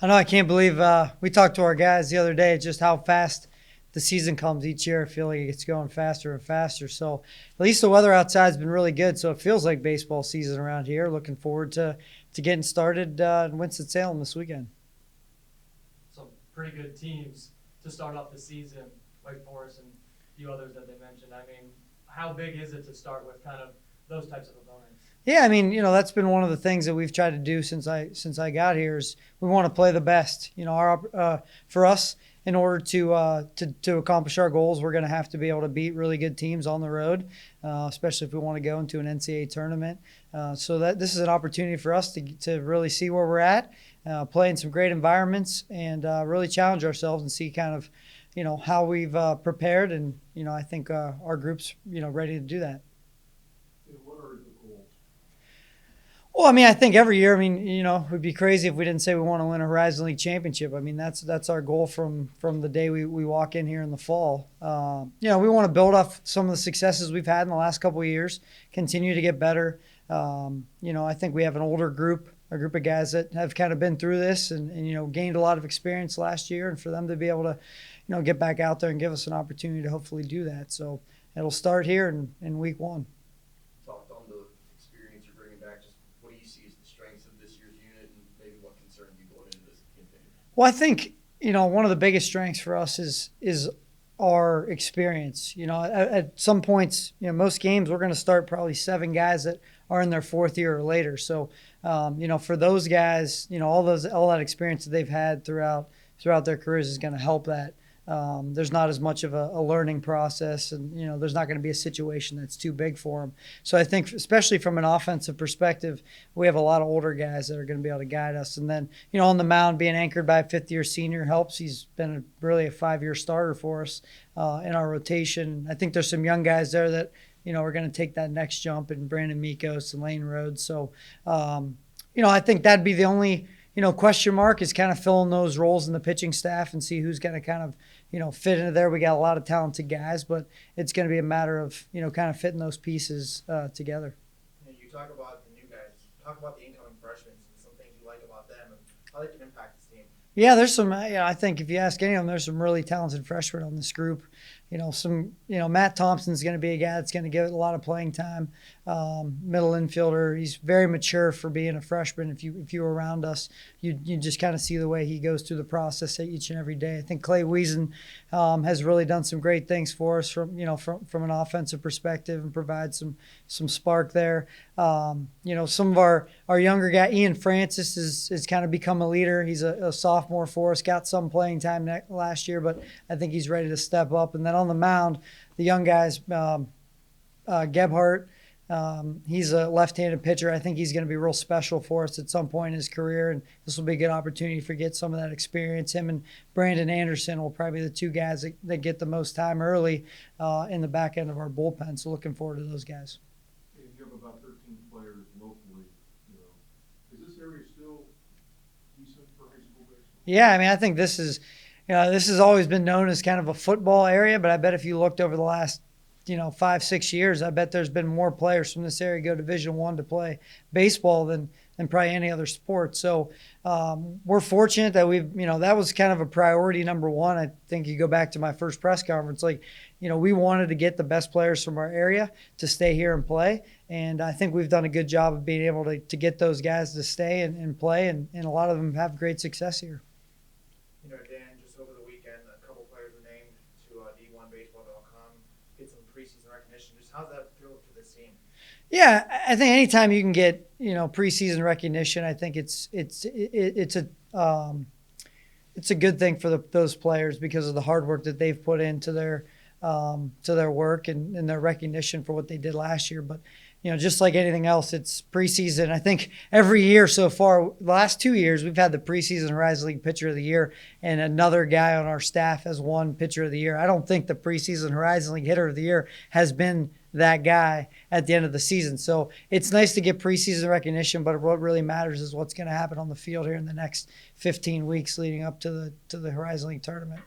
I know I can't believe we talked to our guys the other day just how fast the season comes each year. I feel like it's going faster and faster. So at least the weather outside's been really good. So it feels like baseball season around here. Looking forward to getting started in Winston-Salem this weekend. Some pretty good teams to start off the season, Wake Forest and a few others that they mentioned. I mean, how big is it to start with kind of those types of opponents? Yeah, I mean, that's been one of the things that we've tried to do since I got here is we want to play the best. For us, in order to accomplish our goals, we're going to have to be able to beat really good teams on the road, especially if we want to go into an NCAA tournament. So that this is an opportunity for us to really see where we're at, play in some great environments, and really challenge ourselves and see kind of, how we've prepared. And I think our group's ready to do that. What are the goals? Well, I mean, I think every year, it would be crazy if we didn't say we want to win a Horizon League championship. I mean, that's our goal from the day we walk in here in the fall. We want to build off some of the successes we've had in the last couple of years, continue to get better. I think we have an older group, a group of guys that have kind of been through this and gained a lot of experience last year, and for them to be able to, get back out there and give us an opportunity to hopefully do that. So it'll start here in week one. Talked on the experience you're bringing back. Just what do you see as the strengths of this year's unit, and maybe what concerns you going into this campaign? Well, I think one of the biggest strengths for us is our experience. At some points, most games we're going to start probably 7 guys that are in their 4th year or later. So, for those guys, all that experience that they've had throughout their careers is going to help that. There's not as much of a learning process, and there's not going to be a situation that's too big for them. So I think, especially from an offensive perspective, we have a lot of older guys that are going to be able to guide us. And then on the mound, being anchored by a 5th-year senior helps. He's been really a 5-year starter for us in our rotation. I think there's some young guys there that are going to take that next jump, and Brandon Mikos and Lane Rhodes. So I think that'd be the only question mark is kind of filling those roles in the pitching staff and see who's going to kind of, fit into there. We got a lot of talented guys, but it's going to be a matter of, kind of fitting those pieces together. You talk about the new guys. Talk about the incoming freshmen and some things you like about them and how they can impact this team. Yeah, there's some. I think if you ask any of them, there's some really talented freshmen on this group. Matt Thompson's going to be a guy that's going to get a lot of playing time. Middle infielder. He's very mature for being a freshman. If you were around us, you just kind of see the way he goes through the process each and every day. I think Clay Wiesen has really done some great things for us from an offensive perspective and provide some spark there. Some of our younger guy, Ian Francis, is kind of become a leader. He's a sophomore for us, got some playing time last year, but I think he's ready to step up. And then on the mound, the young guys, Gebhardt, he's a left-handed pitcher. I think he's going to be real special for us at some point in his career, and this will be a good opportunity to get some of that experience. Him and Brandon Anderson will probably be the 2 guys that get the most time early in the back end of our bullpen. So looking forward to those guys. You have about 13 players locally. Is this area still decent for high school baseball? Yeah, I mean, I think this has always been known as kind of a football area, but I bet if you looked over the last 5-6 years, I bet there's been more players from this area go Division I to play baseball than probably any other sport. So we're fortunate that that was kind of a priority number one. I think you go back to my first press conference, we wanted to get the best players from our area to stay here and play. And I think we've done a good job of being able to get those guys to stay and play, and a lot of them have great success here. Dan, just over the weekend, a couple players were named to D1Baseball.com, get some preseason recognition. Just how's that feel for this team? Yeah, I think anytime you can get preseason recognition, I think it's a good thing for those players because of the hard work that they've put into their work and their recognition for what they did last year. But just like anything else, it's preseason. I think every year so far, the last 2 years, we've had the preseason Horizon League Pitcher of the Year, and another guy on our staff has won Pitcher of the Year. I don't think the preseason Horizon League Hitter of the Year has been that guy at the end of the season. So it's nice to get preseason recognition, but what really matters is what's going to happen on the field here in the next 15 weeks leading up to the Horizon League tournament.